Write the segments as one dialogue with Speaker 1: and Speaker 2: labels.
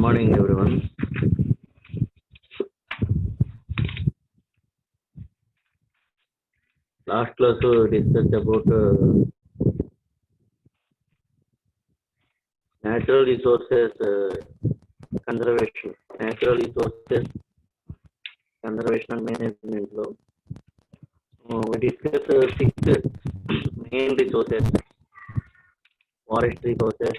Speaker 1: morning, everyone. Last class we discussed about natural resources conservation, natural resources conservation and management. We discussed six main resources: forest resources,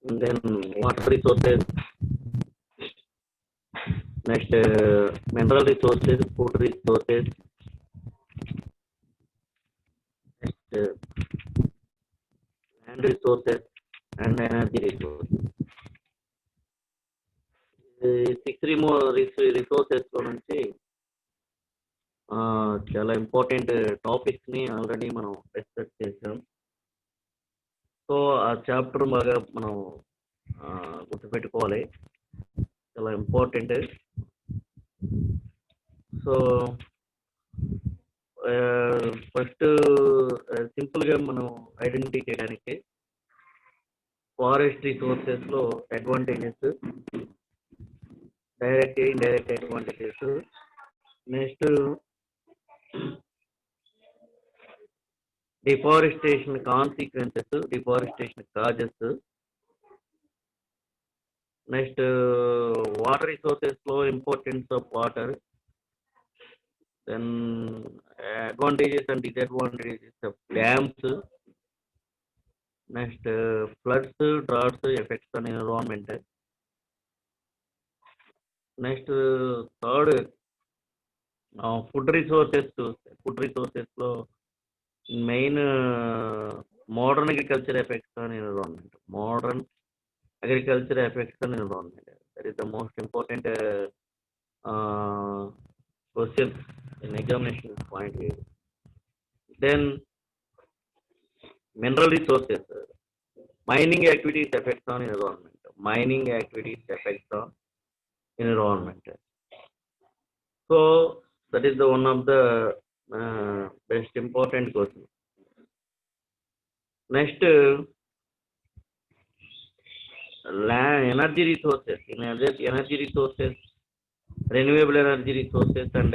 Speaker 1: and then water resources, next mineral resources, food resources, next land resources, and energy resources. Six resources నుంచి చాలా important topics ని already మనం discuss చేసాం. So ఆ chapter బాగా మనం గుర్తుపెట్టుకోవాలి, చాలా ఇంపార్టెంట్. సో ఫస్ట్ సింపుల్ గా మనం ఐడెంటిఫై చేయడానికి ఫారెస్ట్ రిసోర్సెస్ లో advantages, direct indirect advantages, next deforestation consequences, deforestation causes, next water resources flow, importance of water, then advantages and disadvantages of dams, next floods, droughts, effects on environment, next third food resources flow, main modern agriculture effects on environment, modern agriculture effects on environment. That is the most important question in examination point here. Then mineral resources, mining activities effects on environment, mining activities effects on environment. So that is the one of the best important question. Next energy resources. In energy resources, renewable energy resources and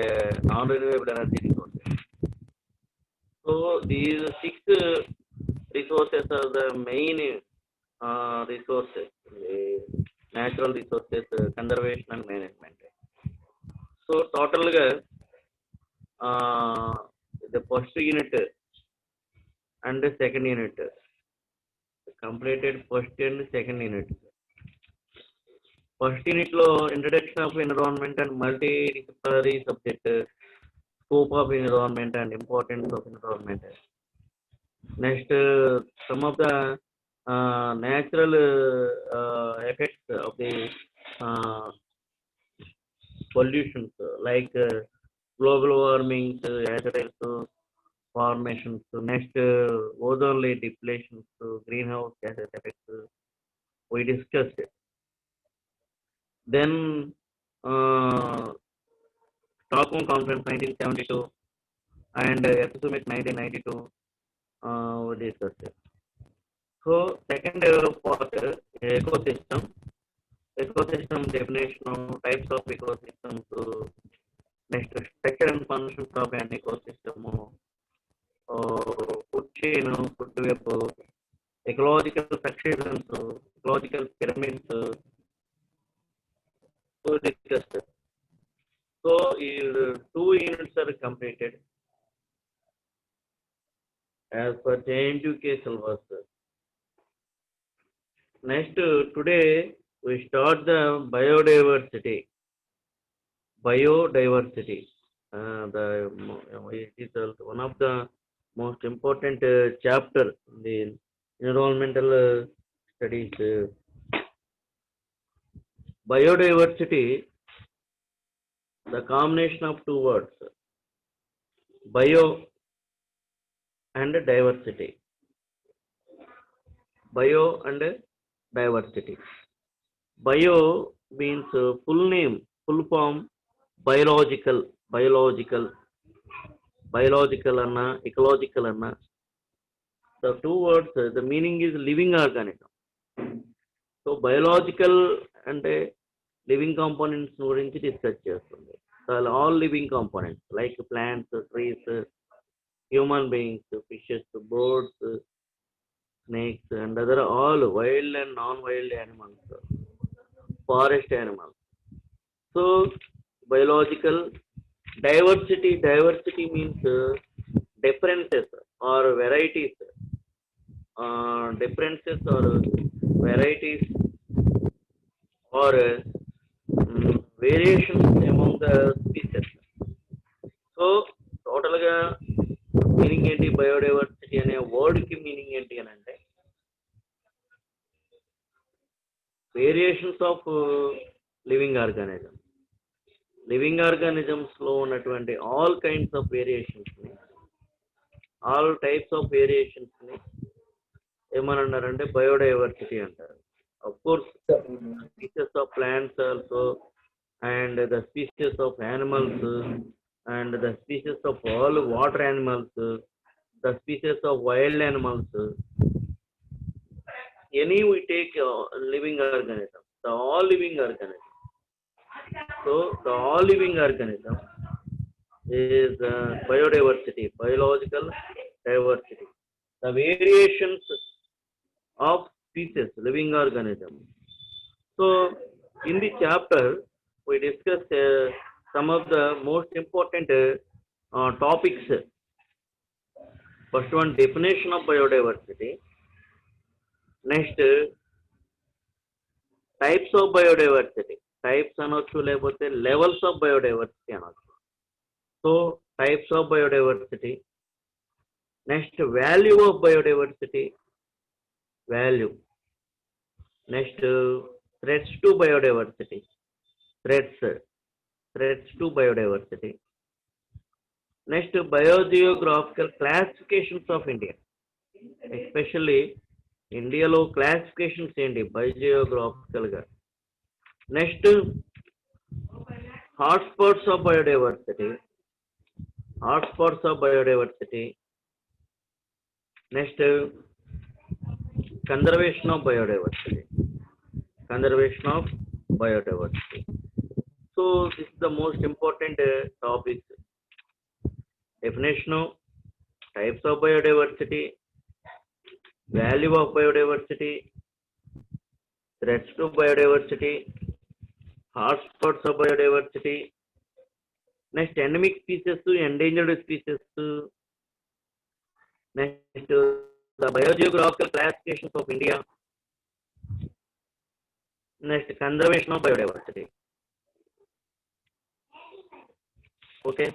Speaker 1: non-renewable energy resources. So these six resources are the main resources, natural resources conservation and management. So total the first unit and the second unit completed first and second unit. First unit lo introduction of environment and multidisciplinary subject, scope of environment and importance of environment. Next some of the natural effects of the pollutions like global warming, hazardous formations, next ozone layer depletions, greenhouse gas effects we discussed. Then Stockholm Conference 1972 and Earth Summit 1992 we discussed. So second part ecosystem definition of types of ecosystems, next structure and functions of an ecosystem, food chain, food web, ecological successions, ecological pyramids we discussed. So two units are completed as per JNTK syllabus. Next today we start the biodiversity. It is one of the most important chapter in the environmental studies. Biodiversity, the combination of two words, bio and diversity. Bio and diversity. Bio means full name, full form, biological anna, ecological anna. The two words, the meaning is living organism. So biological అంటే living components గురించి discuss చేస్తుంది. So all living components like plants, trees, human beings, fishes, birds, snakes and other all wild and non-wild animals, forest animals. So biological diversity means differences or varieties, differences or varieties or variations among the species. So total గా meaning ఏంటి biodiversity అనే word కి meaning ఏంటి అని అంటే variations of living organisms లో ఉన్నటువంటి all kinds of variations ని, ఆల్ టైప్స్ ఆఫ్ వేరియేషన్స్ ని ఏమని అన్నారంటే బయోడైవర్సిటీ అంటారు. Of course species of plants also and the species of animals and the species of all water animals, the species of wild animals, any we take living organism, the all living organism. So the all living organism is biodiversity, biological diversity, the variations of species, living organism. So in the chapter we discussed some of the most important topics. First one, definition of biodiversity. Next, types of biodiversity. Types అనొచ్చు లేకపోతే levels of biodiversity అనొచ్చు. So types of biodiversity. Next, value of biodiversity. Value. Next, threats to biodiversity. Threats to biodiversity. Next, biogeographical classifications of India, especially India lo classifications ఏంటి biogeographical గా. Next, hotspots of biodiversity. Next, conservation of biodiversity. So this is the most important topic. Definition of types of biodiversity, value of biodiversity, threats to biodiversity, hotspots of biodiversity. Next, endemic species to endangered species. Next, the biogeographical classifications of India. Next, conservation of biodiversity. Okay.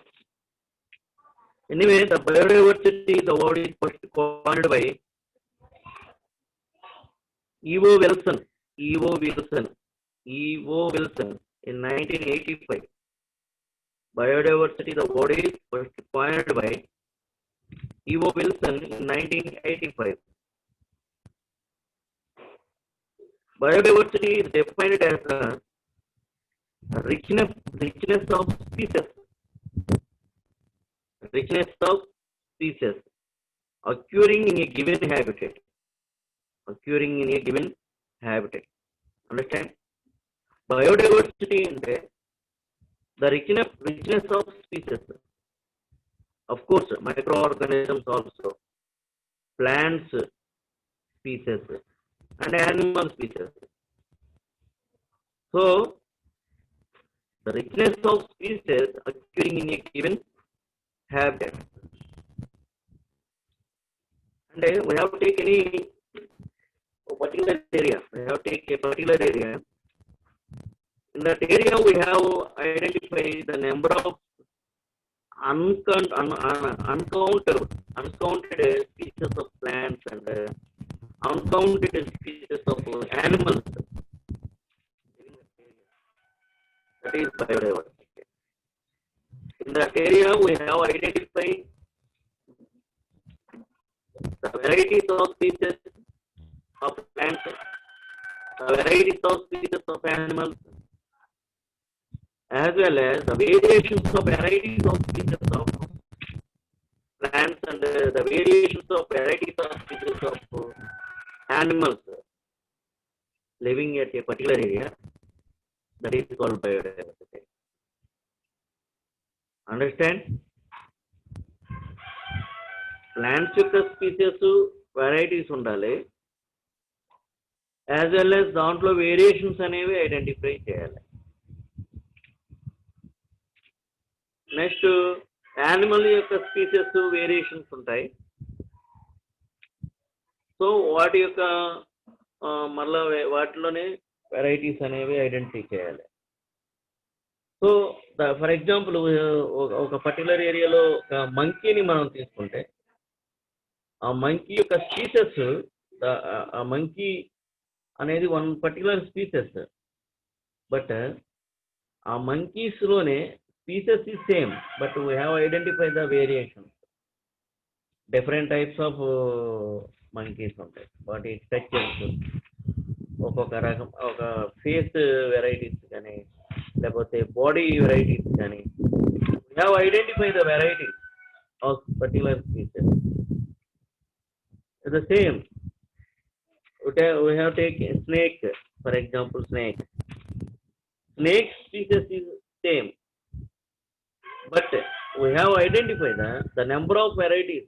Speaker 1: Anyway, the biodiversity, the word is first coined by E.O. Wilson in 1985. Biodiversity, the word is first coined by E.O. Wilson in 1985. Biodiversity is defined as the richness of species. Occurring in a given habitat. Understand? Biodiversity is the richness of species. Of course, microorganisms also, plants species and animal species. So the richness of species occurring in a given habitat. And we have to take any particular area. In that area, we have identified the number of uncounted species of plants and uncounted species of animals. That is biodiversity. In that area, we have identified the varieties of species of plants, the varieties of species of animals, as well as the variations of varieties of species of plants and the variations of varieties of species of animals. living at a particular area, that is called biodiversity. Understand? Plants యొక్క species varieties ఉండాలి, as well as దాంట్లో variations అనేవి identify చేయాలి. Next animal యొక్క species variations ఉంటాయి. So వాటి యొక్క మళ్ళా వాటిలోనే వెరైటీస్ అనేవి ఐడెంటిఫై చేయాలి. సో ఫర్ ఎగ్జాంపుల్ ఒక పర్టికులర్ ఏరియాలో ఒక మంకీని మనం తీసుకుంటే, ఆ మంకీ యొక్క స్పీసెస్, ఆ మంకీ అనేది వన్ పర్టికులర్ స్పీసెస్, బట్ ఆ మంకీస్లోనే species is same, but we have identify the variations. Different types of monkeys ఉంటాయి, వాటి స్ట్రక్చర్స్ ఒక్కొక్క రకం, ఒక ఫేస్ వెరైటీస్ కానీ లేకపోతే బాడీ వెరైటీస్ కానీ, we have identify the varieties of particular species. The same, we have taken snake, for example, snake species is same, but we have identified the number of varieties.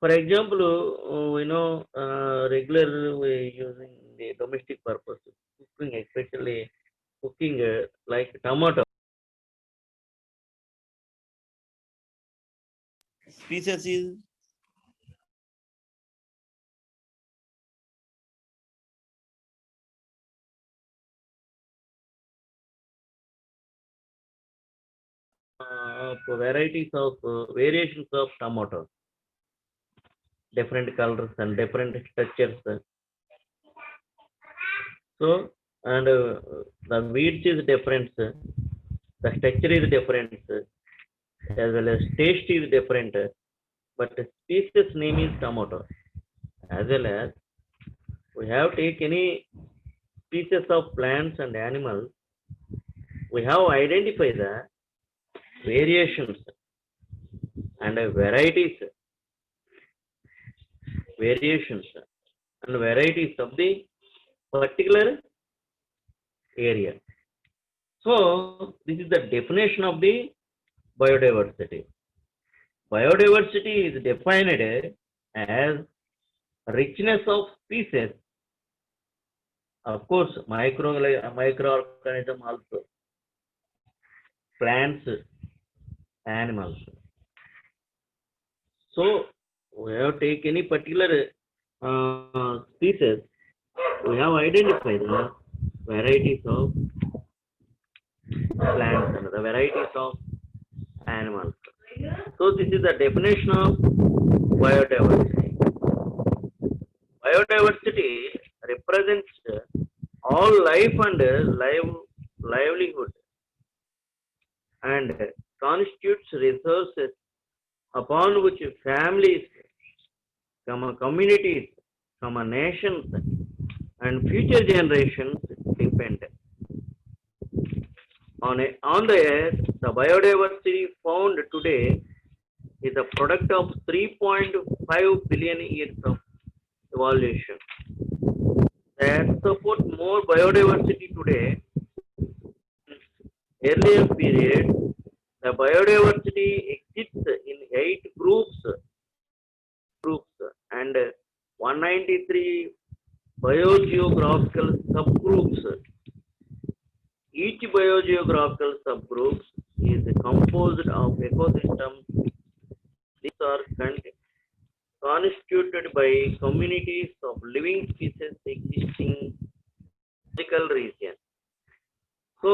Speaker 1: For example, regular we using the domestic purpose cooking, especially cooking like tomato species is varieties of variations of tomatoes, different colors and different structures. So and the weeds is different, the structure is different, as well as taste is different, but the species name is tomato. As well as we have take any species of plants and animals, we have identified the variations and varieties of the particular area. So this is the definition of the biodiversity. Biodiversity is defined as richness of species, of course microorganism also, plants, animals. So we have take any particular species, we have identified the varieties of plants and the varieties of animals. So this is the definition of biodiversity. Biodiversity represents all life and livelihood and constitutes resources upon which families, communities, nations and future generations depend. On the earth, the biodiversity found today is a product of 3.5 billion years of evolution. That support more biodiversity today. Earlier period, the biodiversity exists in 8 groups and 193 biogeographical subgroups. Each biogeographical subgroup is composed of ecosystems. These are constituted by communities of living species existing in physical region. So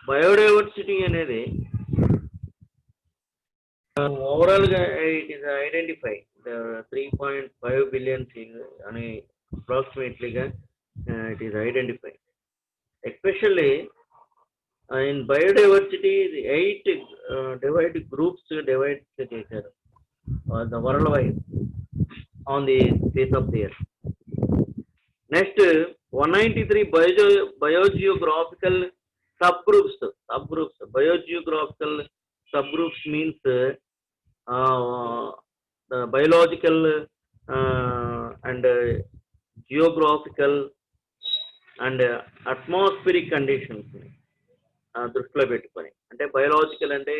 Speaker 1: biodiversity అనేది overall it is identified the 3.5 billion అని approximately it is identified. Especially in biodiversity, the 8 divided groups divide చేశారు the worldwide on the face of the earth. Next 193 biogeographical subgroups. Biogeographical subgroups means the biological and geographical and atmospheric కండిషన్స్ని దృష్టిలో పెట్టుకొని, అంటే biological అంటే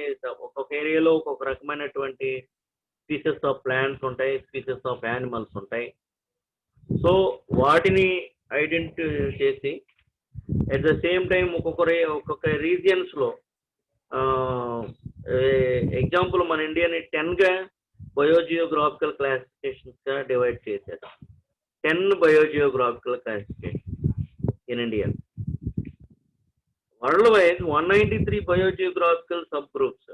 Speaker 1: ఒక్కొక్క ఏరియాలో ఒక్కొక్క రకమైనటువంటి స్పీసెస్ ఆఫ్ ప్లాంట్స్ ఉంటాయి, స్పీసెస్ ఆఫ్ యానిమల్స్ ఉంటాయి. సో వాటిని ఐడెంటిఫై చేసి ఎట్ ద సేమ్ టైం ఒక్కొక్క రీజియన్స్లో ఎగ్జాంపుల్ మన ఇండియాని 10గా బయోజియోగ్రాఫికల్ క్లాసిఫికేషన్స్గా డివైడ్ చేశారు. 10 biogeographical classification in India. World wise 193 biogeographical subgroups.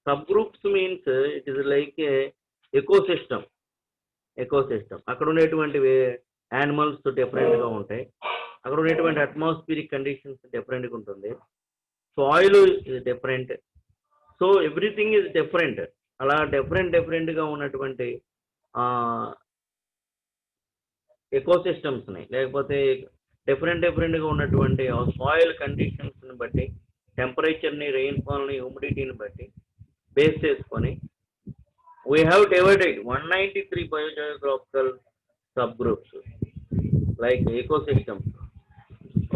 Speaker 1: Subgroups means it is like a ecosystem. అక్కడ ఉండేటువంటి యానిమల్స్ డిఫరెంట్గా ఉంటాయి, అక్కడ ఉండేటువంటి అట్మాస్ఫిరిక్ కండిషన్స్ డిఫరెంట్గా ఉంటుంది, soil is different, so everything is different. అలా డిఫరెంట్గా ఉన్నటువంటి ఎకోసిస్టమ్స్ని, లేకపోతే డిఫరెంట్గా ఉన్నటువంటి సాయిల్ కండిషన్స్ని బట్టి, టెంపరేచర్ని, రెయిన్ఫాల్ని, హ్యూమిడిటీని బట్టి బేస్ చేసుకొని we have divided 193 biogeographical subgroups like ecosystems.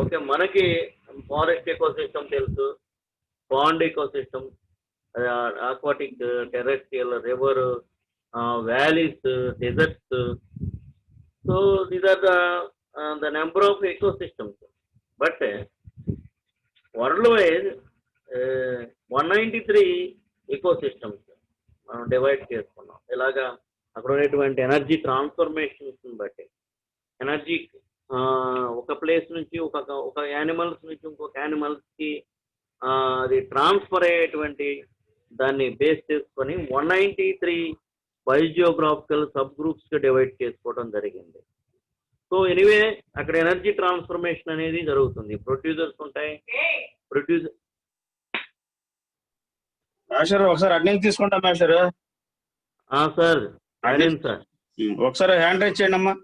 Speaker 1: Okay, మనకి ఫారెస్ట్ ఎకోసిస్టమ్ తెలుసు, pond ecosystem, aquatic, terrestrial, river, valleys, deserts. So these are the number of ecosystems. But worldwide 193 ecosystems మనం డివైడ్ చేసుకున్నాం. ఇలాగా అక్కడ ఉండేటువంటి ఎనర్జీ ట్రాన్స్ఫర్మేషన్స్ బట్టి, energy ఒక place నుంచి ఒక యానిమల్స్ నుంచి ఇంకొక యానిమల్స్కి అది ట్రాన్స్ఫర్ అయ్యేటువంటి దాన్ని బేస్ చేసుకొని 193 బయోజియోగ్రాఫికల్ సబ్ గ్రూప్స్గా డివైడ్ చేసుకోవడం జరిగింది. సో ఎనీవే అక్కడ ఎనర్జీ ట్రాన్స్ఫర్మేషన్ అనేది జరుగుతుంది. ప్రొడ్యూసర్స్ ఉంటాయి,
Speaker 2: మాస్టర్ ఒకసారి అటెండెన్స్ తీసుకుంటాం మాస్టర్.
Speaker 1: సార్ అటెండెన్స్ సార్
Speaker 2: ఒకసారి హ్యాండ్ రైజ్ చేయండి అమ్మా.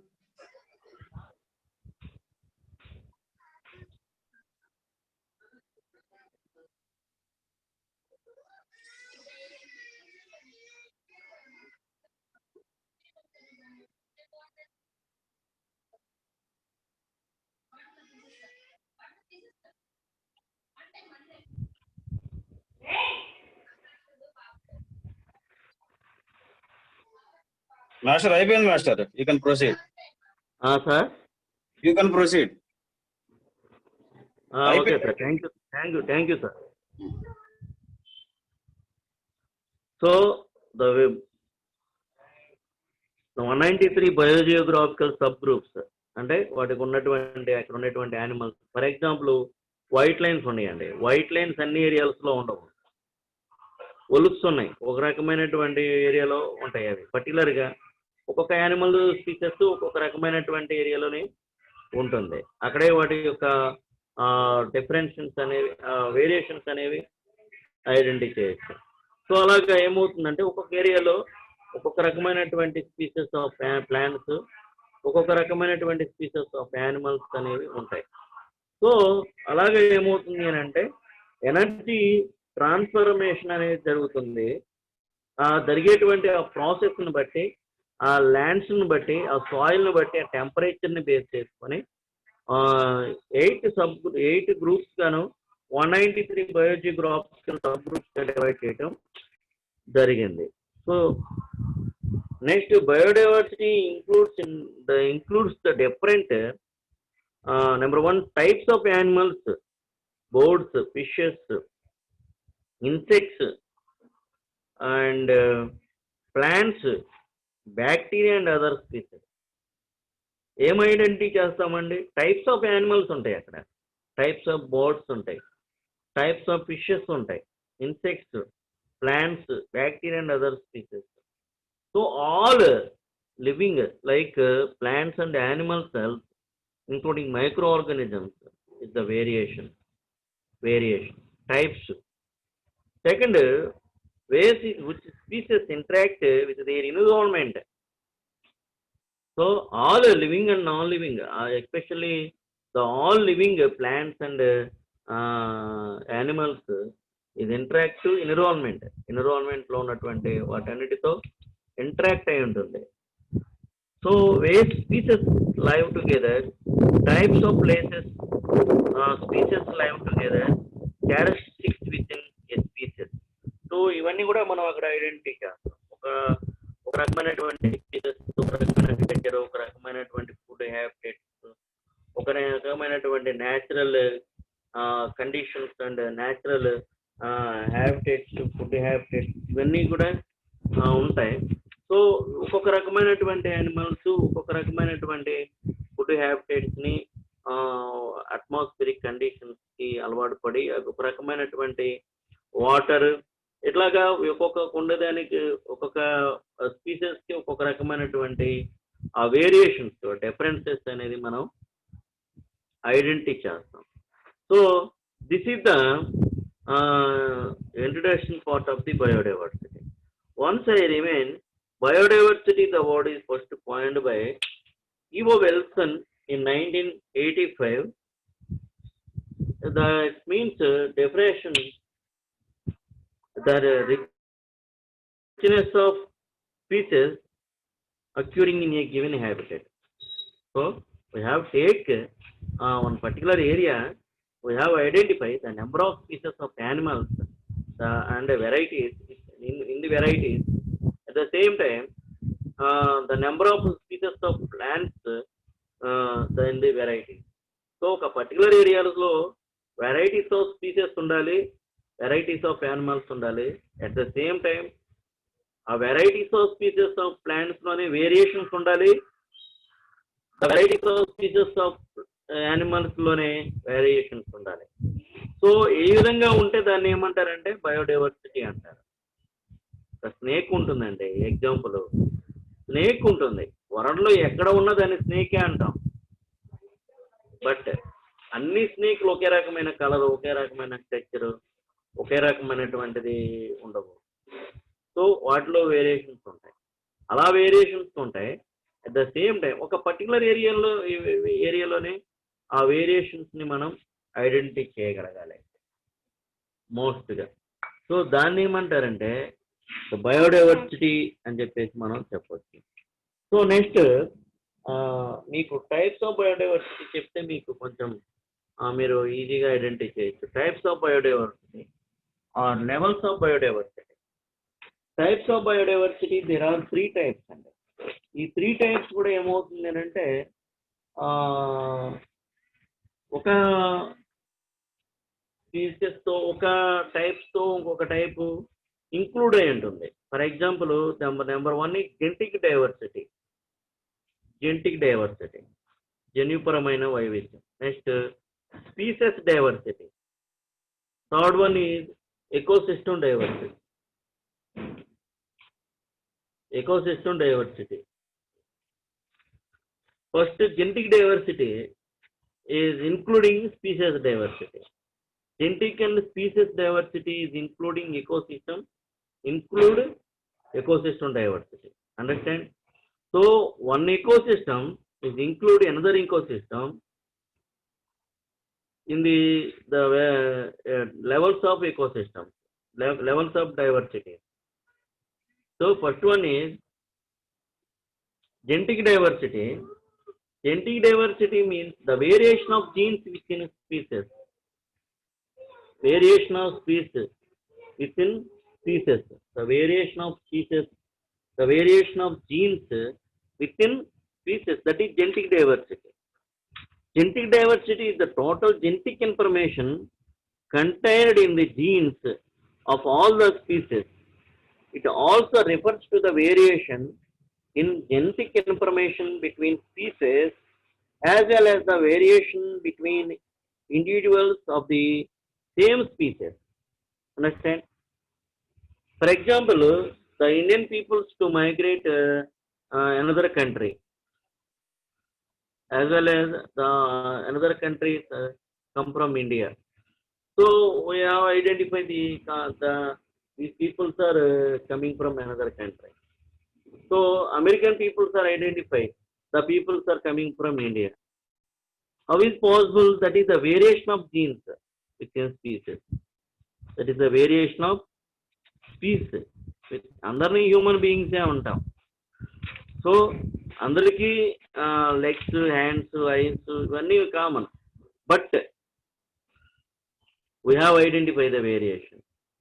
Speaker 2: మాస్టర్ అయిపోయింది master, you can proceed.
Speaker 1: Sir
Speaker 2: you can proceed.
Speaker 1: Okay sir, thank you sir. So the 193 biogeographical subgroups అంటే వాటికి ఉన్నటువంటి అక్కడ ఉన్నటువంటి animals. For example white lions ఉన్నాయండి. వైట్ లైన్స్ అన్ని ఏరియాస్లో ఉండవు. ఒలుక్స్ ఉన్నాయి, ఒక రకమైనటువంటి ఏరియాలో ఉంటాయి. అవి పర్టికులర్గా ఒక్కొక్క యానిమల్ స్పీసెస్ ఒక్కొక్క రకమైనటువంటి ఏరియాలోనే ఉంటుంది. అక్కడే వాటి యొక్క డిఫరెన్షన్స్ అనేవి, వేరియేషన్స్ అనేవి ఐడెంటిఫై చేయొచ్చు. సో అలాగా ఏమవుతుందంటే ఒక్కొక్క ఏరియాలో ఒక్కొక్క రకమైనటువంటి స్పీసెస్ ఆఫ్ ప్లాంట్స్, ఒక్కొక్క రకమైనటువంటి స్పీసెస్ ఆఫ్ యానిమల్స్ అనేవి ఉంటాయి. సో అలాగే ఏమవుతుంది అని అంటే ఎనర్జీ ట్రాన్స్ఫర్మేషన్ అనేది జరుగుతుంది. జరిగేటువంటి ఆ ప్రాసెస్ని బట్టి, ఆ ల్యాండ్స్ని బట్టి, ఆ సాయిల్ని బట్టి, ఆ టెంపరేచర్ని బేస్ చేసుకొని 8 గ్రూప్స్ గాను 193 బయోజియోగ్రాఫికల్ సబ్ గ్రూప్స్గా డివైడ్ చేయడం జరిగింది. So next biodiversity includes the different number 1 types of animals, birds, fishes, insects and plants, bacteria and other species. ఏం ఐడెంటిటీ చేస్తామండి? టైప్స్ ఆఫ్ యానిమల్స్ ఉంటాయి, అక్కడ టైప్స్ ఆఫ్ బర్డ్స్ ఉంటాయి, types of fishes ఉంటాయి, insects, plants, bacteria and other species. So all living like plants and animal cells including micro organisms is the variation types. Second, ways which species interact with their environment. So all living and non-living, especially the all living plants and animals is interact to environment. Environment లో ఉన్నటువంటి వాటన్నిటితో interact అయి ఉంటుంది. So where species live together, types of places species live together, characteristics within a species. So ఇవన్నీ కూడా మనం అక్కడ identify చేస్తాం. ఒక రకమైనటువంటి స్పీసెస్, ఒక రకమైన నేచర్, ఒక రకమైనటువంటి ఫుడ్ హ్యాబిటేట్స్, ఒక రకమైనటువంటి natural conditions and natural habitats, food habitats ఇవన్నీ కూడా ఉంటాయి. సో ఒక్కొక్క రకమైనటువంటి యానిమల్స్ ఒక్కొక్క రకమైనటువంటి ఫుడ్ హ్యాబిటేట్స్ ని అట్మాస్ఫిరిక్ కండిషన్స్ కి అలవాటు పడి ఒక రకమైనటువంటి వాటర్ ఇట్లాగా ఒక్కొక్క ఉండేదానికి ఒక్కొక్క స్పీసెస్ కి ఒక్కొక్క రకమైనటువంటి ఆ వేరియేషన్స్ డిఫరెన్సెస్ అనేది మనం ఐడెంటిఫై చేస్తాం. So this is the introduction part of the biodiversity. Once I remain biodiversity, the word is first coined by E.O. Wilson in 1985. That means definition, the richness of species occurring in a given habitat. So we have take one particular area, we have identified the number of species of animals and varieties in the varieties. At the same time, the number of species of plants in the varieties. So, ఒక particular ఏరియాలో varieties of species ఉండాలి, varieties of animals ఉండాలి. At the same time ఆ varieties of species of plants లోనే variations ఉండాలి, varieties of species of animals లోనే variations ఉండాలి. So ఈ విధంగా ఉంటే దాన్ని ఏమంటారంటే బయోడైవర్సిటీ అంటారు. స్నేక్ ఉంటుందండి, ఎగ్జాంపుల్ స్నేక్ ఉంటుంది, వరల్డ్లో ఎక్కడ ఉన్నా దాన్ని స్నేకే అంటాం. బట్ అన్ని స్నేక్లు ఒకే రకమైన కలర్, ఒకే రకమైన టెక్చర్, ఒకే రకమైనటువంటిది ఉండవు. సో వాటిలో వేరియేషన్స్ ఉంటాయి. అలా వేరియేషన్స్ ఉంటాయి. అట్ ద సేమ్ టైం ఒక పర్టికులర్ ఏరియాలోనే ఆ వేరియేషన్స్ని మనం ఐడెంటిఫై చేయగలగాలి మోస్ట్గా. సో దాన్ని ఏమంటారంటే బయోడైవర్సిటీ అని చెప్పేసి మనం చెప్పవచ్చు. సో నెక్స్ట్ మీకు టైప్స్ ఆఫ్ బయోడైవర్సిటీ చెప్తే మీకు కొంచెం మీరు ఈజీగా ఐడెంటిఫై చేయొచ్చు. Types of biodiversity are levels of biodiversity. Types of biodiversity there are 3 types అండి. ఈ 3 టైప్స్ కూడా ఏమవుతుంది అంటే ఒక స్పీసెస్తో ఒక టైప్స్తో ఇంకొక టైపు ఇంక్లూడ్ అయి ఉంటుంది. For example number 1 genetic diversity, జన్యుపరమైన వైవిధ్యం. Next species diversity. Third one is ecosystem diversity. First genetic diversity is including species diversity. Genetic and species diversity is include ecosystem diversity. Understand? So one ecosystem is include another ecosystem in the levels of ecosystem, levels of diversity. So first one is genetic diversity. Genetic diversity means the variation of genes within a species. Variation of species within species. The variation of genes within species, that is genetic diversity. Genetic diversity is the total genetic information contained in the genes of all the species. It also refers to the variation in genetic information between species as well as the variation between individuals of the same species. Understand? For example, the Indian peoples to migrate another country, as well as the another countries come from India. So we have identified these peoples are coming from another country. So American peoples are identified. The peoples are coming from India. How is possible? That is the variation of genes within species. That is the variation of species. అందరినీ human బీయింగ్సే ఉంటాం. So అందరికీ legs, hands, ice ఇవన్నీ common. But we have identified the variation.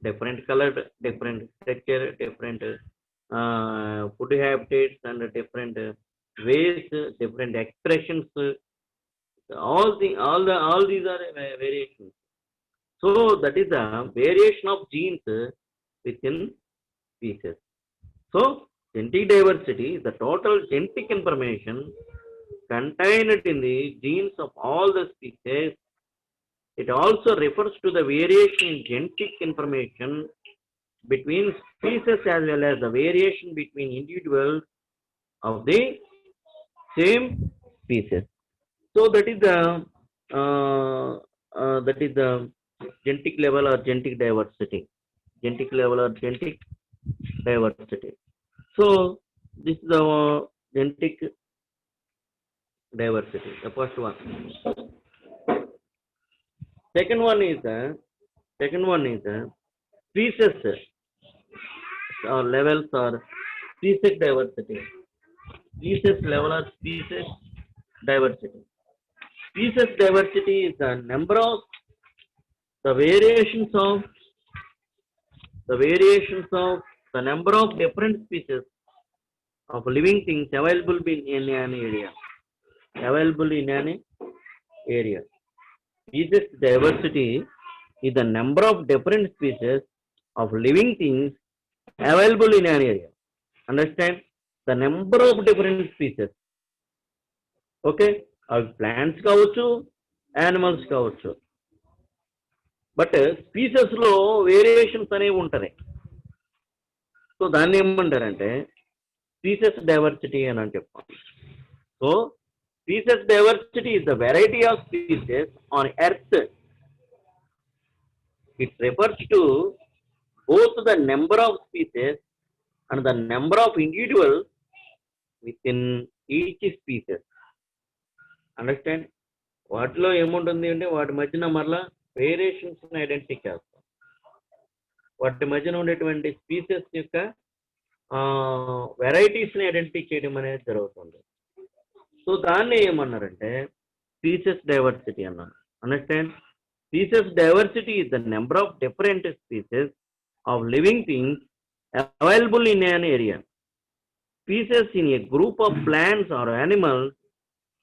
Speaker 1: Different color, different texture, different food habitats, and different ways, different expressions. All these are variations. So that is the variation of genes within species. So genetic diversity is the total genetic information contained in the genes of all the species. It also refers to the variation in genetic information between species as well as the variation between individuals of the same species. So that is the genetic level or genetic diversity. Genetic level or genetic diversity. So this is the genetic diversity. The first one. Second one is species or levels or species diversity. Species level or species diversity. Species diversity is the number of the variations of the number of different species of living things available in an area. Available in an area. Species diversity is the number of different species of living things available in an area. Understand? The number of different species. Okay? Plants కావచ్చు, animals కావచ్చు. But species లో variations అనేవి ఉంటాయి. So దాన్ని ఏమంటారంటే species diversity అని చెప్తాం. So species diversity is the variety of species on earth. It refers to both the number of species and the number of individuals within each species. Understand? వాటిలో ఏముంటుంది అంటే వాటి మధ్యన మరలా వేరియేషన్స్ ఐడెంటిఫై చేస్తాం. వాటి మధ్యన ఉండేటువంటి స్పీసెస్ యొక్క వెరైటీస్ని ఐడెంటిఫై చేయడం అనేది జరుగుతుంది. సో దాన్ని ఏమన్నారంటే స్పీసెస్ డైవర్సిటీ అన్నారు. Understand? Species diversity is the number of different species of living things available in an area. Species in a group of plants or animals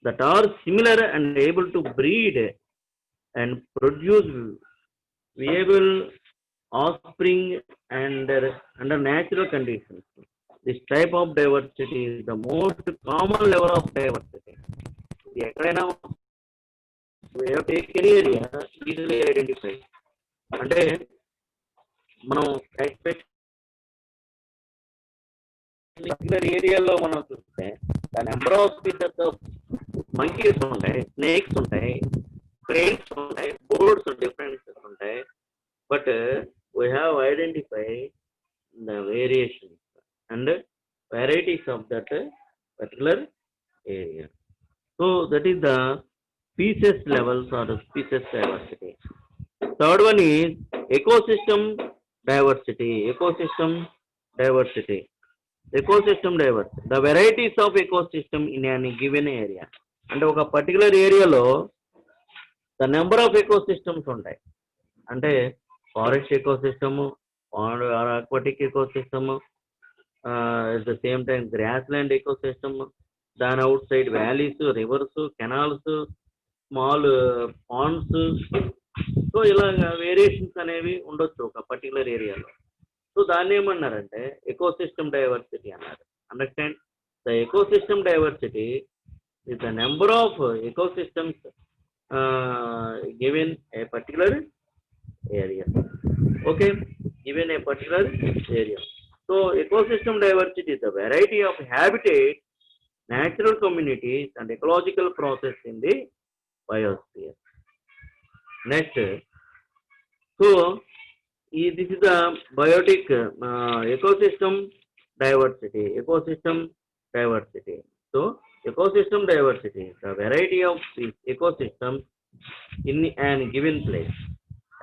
Speaker 1: that are similar and able to breed and produce viable offspring under natural conditions. This type of diversity is the most common level of diversity. ఎక్కడైనా we have taken any area easily identify. అంటే మనం particular ఏరియాలో మనం చూస్తే the number of species of monkeys ఉంటాయి, snakes ఉంటాయి, cranes ఉంటాయి, birds differences ఉంటాయి. But we have identify the variation and varieties of that particular area. So that is the species levels or species diversity. Third one is ecosystem diversity. Ecosystem diversity. The varieties of ecosystem in any given area. And oka particular area lo the number of ecosystems ఉంటాయి. అంటే forest ecosystem, pond or aquatic ecosystem, at the same time grassland ecosystem, then outside valleys, rivers, canals, small ponds. So ఇలా variations అనేవి ఉండొచ్చు ఒక particular ఏరియాలో. So దాన్ని ఏమన్నారంటే ecosystem diversity అన్నారు. Understand? The ecosystem diversity is the number of ecosystems given a particular area. Okay, given a particular area. So ecosystem diversity is the variety of habitat, natural communities and ecological process in the biosphere. Next, so this is the biotic ecosystem diversity. So ecosystem diversity is the variety of ecosystems in an given place.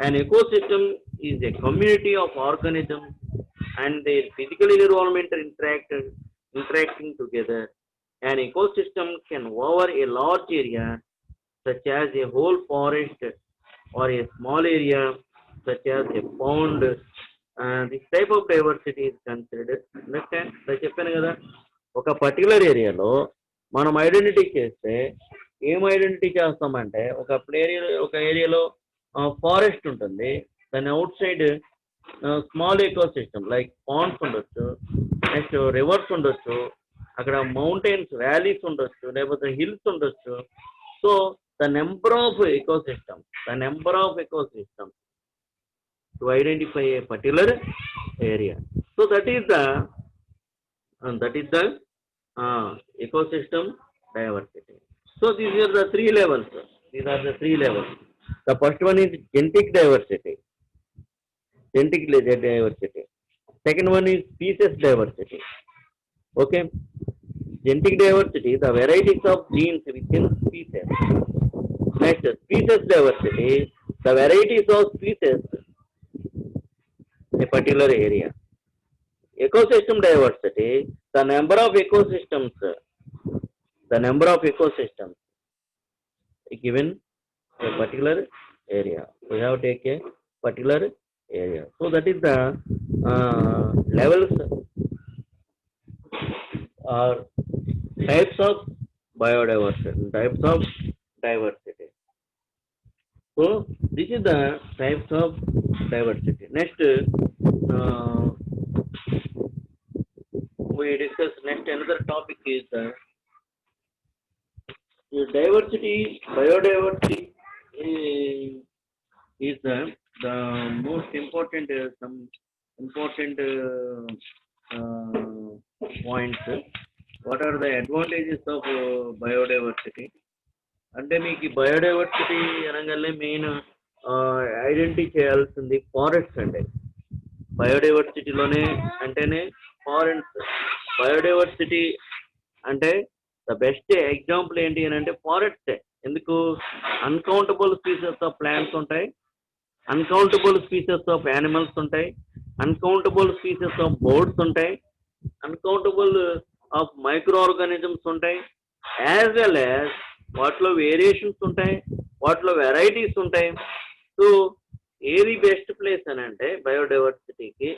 Speaker 1: An ecosystem is a community of organisms and their physical environment interacting together An ecosystem can cover a large area, such as a whole forest, or a small area, such as a pond. This type of diversity is considered. Understand? నేను చెప్పాను కదా, ఒక particular ఏరియాలో మనం identity చేస్తే ఏం identity చేస్తామంటే, ఒక ఏరియాలో ఫారెస్ట్ ఉంటుంది, దాని outside small ecosystem like ponds ఉండొచ్చు, నెక్స్ట్ రివర్స్ ఉండొచ్చు, అక్కడ మౌంటైన్స్ వ్యాలీస్ ఉండొచ్చు, లేకపోతే హిల్స్ ఉండొచ్చు. So the number of ecosystem to identify a particular area. So that is the ecosystem diversity. So these are the three levels. The first one is genetic diversity. Second one is species diversity. Okay. Genetic diversity, the varieties of genes within species. Next, species diversity, the varieties of species a particular area. Ecosystem diversity, the number of ecosystems given a particular area. We have to take a particular area. So that is the levels or types of diversity. So this is the types of diversity. Next, we discuss another topic is biodiversity is the most important some important points. What are the advantages of biodiversity? అంటే మీకు ఈ biodiversity అనగానే main identity చేయాల్సింది forest అండి. బయోడైవర్సిటీలోనే అంటేనే forest. Biodiversity అంటే the best example ఏంటి అని అంటే ఫారెస్టే. ఎందుకు? అన్కౌంటబుల్ స్పీసెస్ ఆఫ్ ప్లాంట్స్ ఉంటాయి, అన్కౌంటబుల్ స్పీసెస్ ఆఫ్ యానిమల్స్ ఉంటాయి, అన్కౌంటబుల్ స్పీసెస్ ఆఫ్ బర్డ్స్ ఉంటాయి, అన్కౌంటబుల్ ఆఫ్ మైక్రో ఆర్గానిజమ్స్ ఉంటాయి, యాజ్ వెల్ యాజ్ వాటిలో వేరియేషన్స్ ఉంటాయి, వాటిలో వెరైటీస్ ఉంటాయి. సో ఏది బెస్ట్ ప్లేస్ అని అంటే బయోడైవర్సిటీకి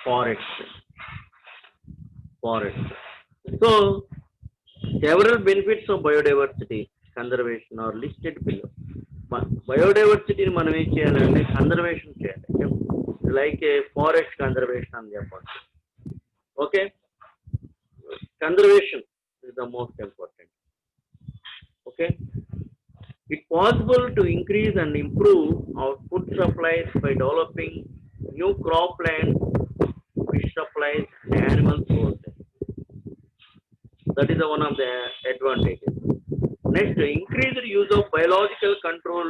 Speaker 1: forest. So several benefits of biodiversity conservation are listed below. బయోడైవర్సిటీని మనం ఏం చేయాలంటే కన్జర్వేషన్ చేయాలి, లైక్ ఏ ఫారెస్ట్ కన్జర్వేషన్ అని చెప్పచ్చు. Okay, conservation is the most important. Okay, it's possible to increase and improve our food supplies by developing new croplands, fish supplies, and animal sources. That is one of the advantages. Next, increased use of biological control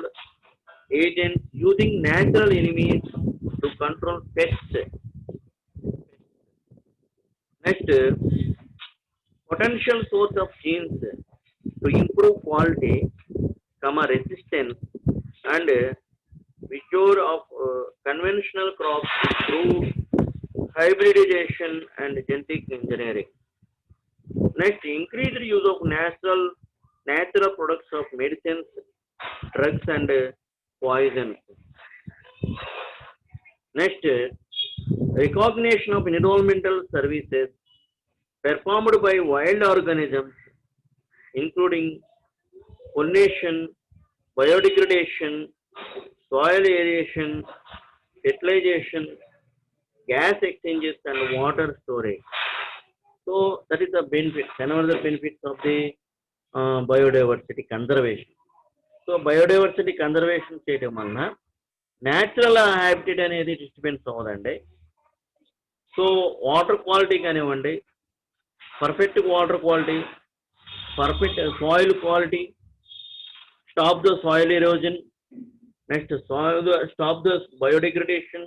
Speaker 1: agents using natural enemies to control pests. Next, potential source of genes to improve quality, resistance, and vigor of conventional crops through hybridization and genetic engineering. Next, increased use of natural products of medicines, drugs, and poisons. Next, recognition of environmental services performed by wild organisms, including pollination, biodegradation, soil aeration, fertilization, gas exchanges, and water storage. So that is the benefit. Another benefits of the biodiversity conservation. So biodiversity conservation చేయడం వలన natural habitat అనేది disturbance అవ్వదండి. So water quality కానివ్వండి, perfect water quality, perfect soil quality, stop the soil erosion, next stop the biodegradation,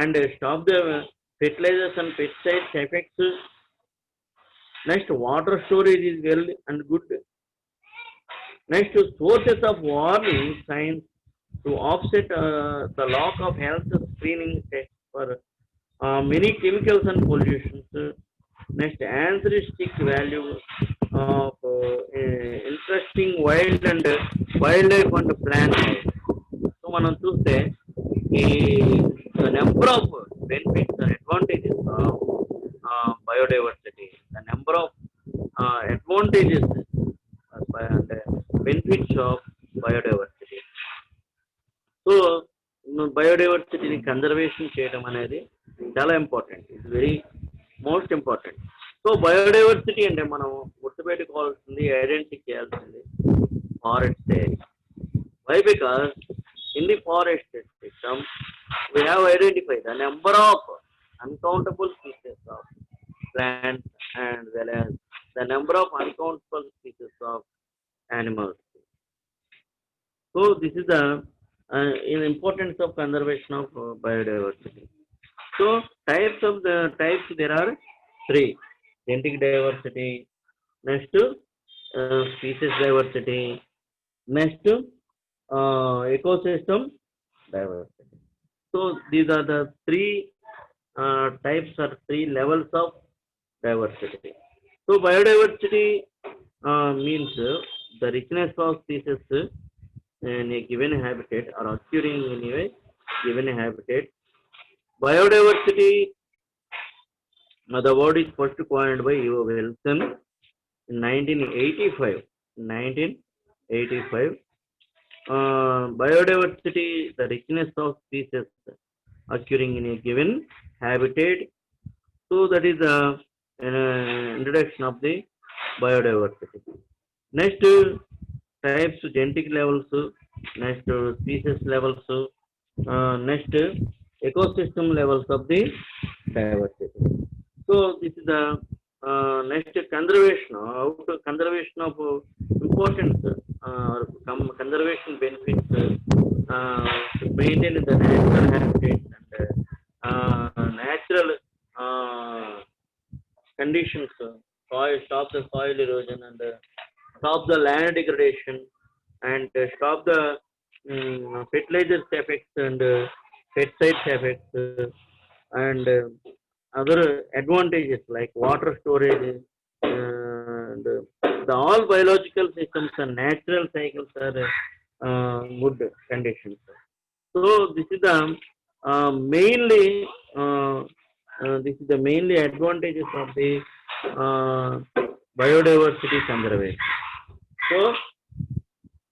Speaker 1: and stop the fertilizers and pesticides effects. Next, water storage is well and good. Next, sources of warning signs to offset the lack of health screening tests for many chemicals and pollutions. Next, ancestristic value of interesting wild and wildlife and plant life. So మనం చూస్తే ఈ the number of benefits and advantages of biodiversity, the number of advantages and benefits of biodiversity. So బయోడైవర్సిటీని conservation చేయడం అనేది చాలా important. It's very most important. So biodiversity అంటే మనం గుర్తుపెట్టుకోవాల్సింది, ఐడెంటిఫై చేయాల్సింది forest area. Why? Because in the forest system we have identified the number of uncountable species of plants and well as the number of uncountable species of animals. So this is the importance of conservation of biodiversity. So types there are three: genetic diversity, next species diversity, next ecosystem diversity. So these are the three types or three levels of diversity. So biodiversity means the richness of species in a given habitat or occurring in a given habitat. Biodiversity, the word is first coined by E.O. Wilson in 1985. 1985. Biodiversity, the richness of species occurring in a given habitat. So that is the introduction of the biodiversity. Next, types, genetic levels, next species levels, next ecosystem levels of the diversity. So this is the next conservation. How to conservation of importance, conservation benefits to maintain the natural habitats and natural conditions, stop the soil erosion and stop the land degradation and stop the fertilizers effects and pesticides effects and other advantages like water storage and all biological systems and natural cycles are good conditions. So this is the mainly advantages of the biodiversity conservation. So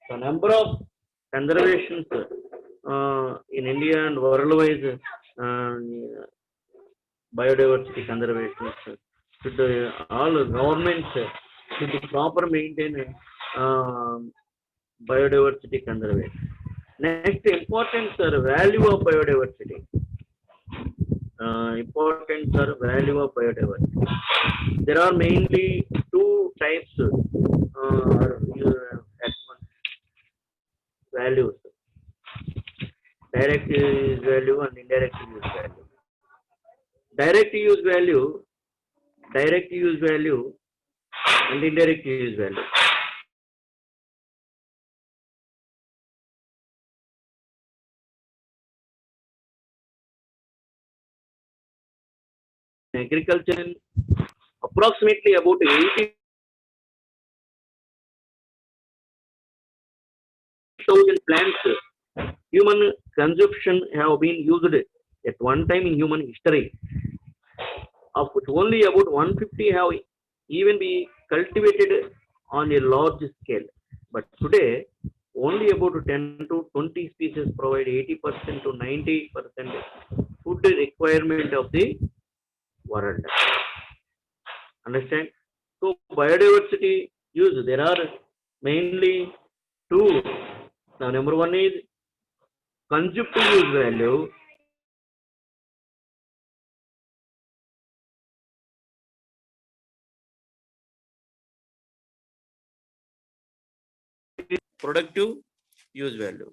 Speaker 1: the number of conservations in India and worldwide biodiversity conservation should all governments should proper maintain biodiversity conservation. Next, importance or value of biodiversity. Importance or value of biodiversity. There are mainly two types values: direct use value and indirect use value. Direct use value and indirect use value. Agriculture, approximately about 80,000 plants human consumption have been used at one time in human history, of which only about 150 have even been cultivated on a large scale. But today, only about 10 to 20 species provide 80% to 90% food requirement of the world. Understand? So biodiversity use, there are mainly two. Now, number one is consumptive use value. Productive use value.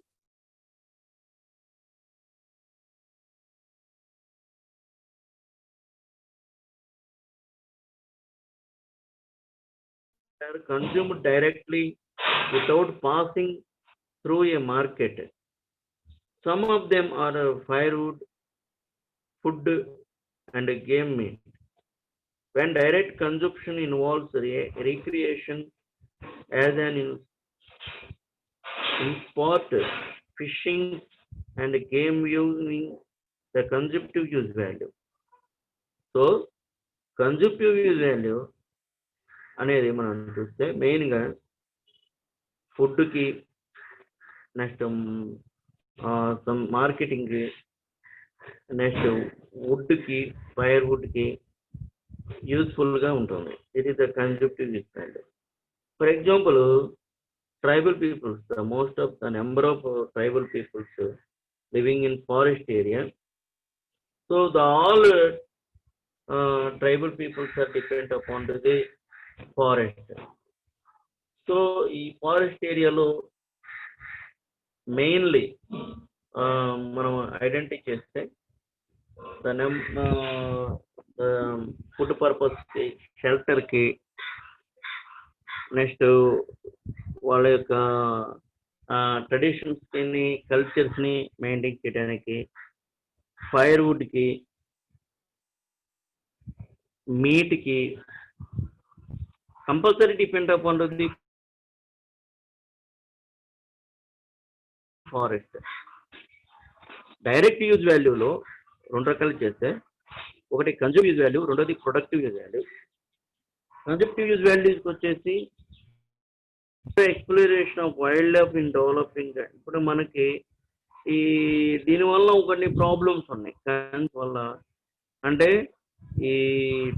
Speaker 1: They are consumed directly without passing through a market. Some of them are firewood, food, and game meat. when direct consumption involves recreation as an in sport, fishing, and game viewing, the consumptive use value. So కన్జంప్టివ్ use value అనేది మనం చూస్తే మెయిన్గా ఫుడ్కి, next మార్కెటింగ్కి, next వుడ్కి, fire వుడ్కి యూస్ఫుల్గా ఉంటుంది. It is the కన్జంప్టివ్ use value. For example, tribal peoples, the most of the number of tribal peoples living in forest area. So the all tribal peoples are dependent upon the forest. So ఈ forest ఏరియాలో mainly మనం identify చేస్తే food పర్పస్కి, షెల్టర్కి, next వాళ్ళ యొక్క ట్రెడిషన్స్ని, కల్చర్స్ని మెయింటైన్ చేయడానికి, ఫైర్వుడ్కి, మీట్కి compulsory depend upon the forest. Direct use వాల్యూలో రెండు రకాలు చేస్తే, ఒకటి కన్జ్యూమ్ యూజ్ వాల్యూ, రెండోది productive use value. Consumptive use వాల్యూస్కి వచ్చేసి exploration of wildlife in developing. ఇప్పుడు మనకి ఈ దీనివల్ల కొన్ని ప్రాబ్లమ్స్ ఉన్నాయి వల్ల. అంటే ఈ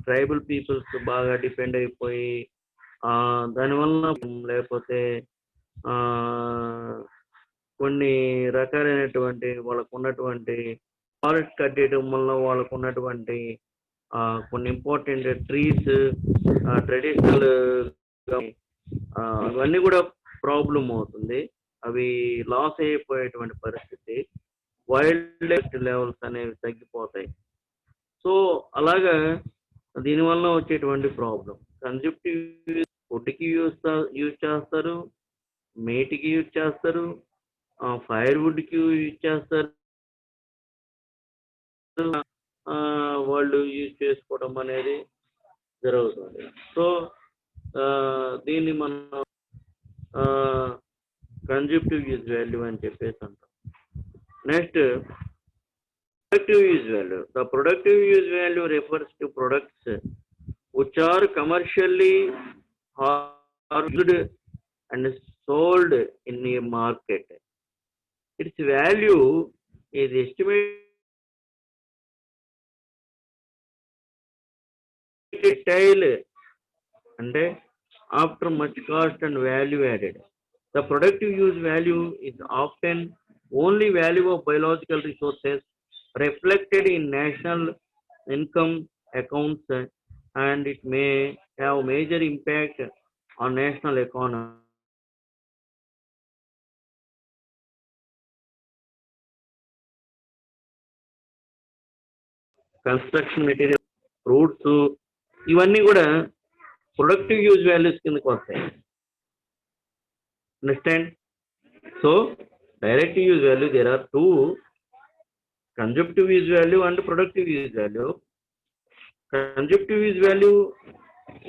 Speaker 1: ట్రైబల్ పీపుల్స్ బాగా డిపెండ్ అయిపోయి దానివల్ల, లేకపోతే కొన్ని రకాలైనటువంటి వాళ్ళకు ఉన్నటువంటి ఫారెస్ట్ కట్టేయడం వల్ల వాళ్ళకు ఉన్నటువంటి కొన్ని ఇంపార్టెంట్ ట్రీస్, ట్రెడిషనల్ అవన్నీ కూడా ప్రాబ్లం అవుతుంది. అవి లాస్ అయిపోయేటువంటి పరిస్థితి, వైల్డ్ లైఫ్ లెవెల్స్ అనేవి తగ్గిపోతాయి. సో అలాగా దీనివల్ల వచ్చేటువంటి ప్రాబ్లం. కన్జంప్టివ్ ఫుడ్కి యూజ్ చేస్తారు, మేట్కి యూజ్ చేస్తారు, ఫైర్వుడ్కి యూజ్ చేస్తారు, వాళ్ళు యూజ్ చేసుకోవడం అనేది జరుగుతుంది. సో దీన్ని మనం కన్జంప్టివ్ యూజ్ వాల్యూ అని చెప్పేసి అంటాం. Next productive use value. The productive use value refers to products which are commercially harvested and sold in a market. Its value is estimated retail and after much cost and value added. The productive use value is often only value of biological resources reflected in national income accounts, and it may have major impact on national economy. Construction material, fruits, ఇవన్నీ కూడా productive use values కిందకి వస్తాయి. Understand? So direct use value, there are two: consumptive use value and productive use value. Consumptive use value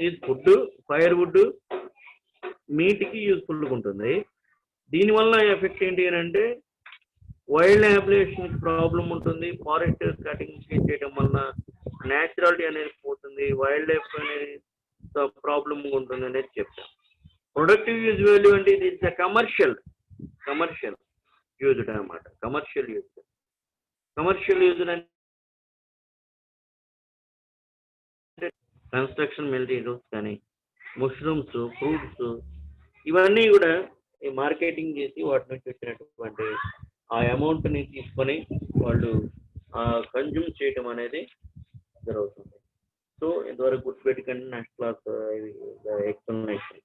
Speaker 1: is food, firewood, మీట్కి యూజ్ఫుల్గా ఉంటుంది. దీనివల్ల effect ఏంటి అని అంటే వైల్డ్ పాపులేషన్ ప్రాబ్లం ఉంటుంది. ఫారెస్ట్ కటింగ్ చేయడం వల్ల న్యాచురాలిటీ అనేది పోతుంది, వైల్డ్ లైఫ్ అనేది ప్రాబ్లం ఉంటుంది అనేది చెప్తాం. ప్రొడక్టివ్ యూజ్ వాల్యూ అంటే ఇది కమర్షియల్ యూజ్డ్ అనమాట. కమర్షియల్ యూజ్ అంటే కన్స్ట్రక్షన్ మెటీరియల్స్ కానీ, మష్రూమ్స్, ఫ్రూట్స్, ఇవన్నీ కూడా ఈ మార్కెటింగ్ చేసి వాటి నుంచి వచ్చినటువంటి ఆ అమౌంట్ని తీసుకొని వాళ్ళు కన్జ్యూమ్ చేయటం అనేది జరుగుతుంది. సో ఇంతవరకు గుర్తుపెట్టుకండి. Next class explanation.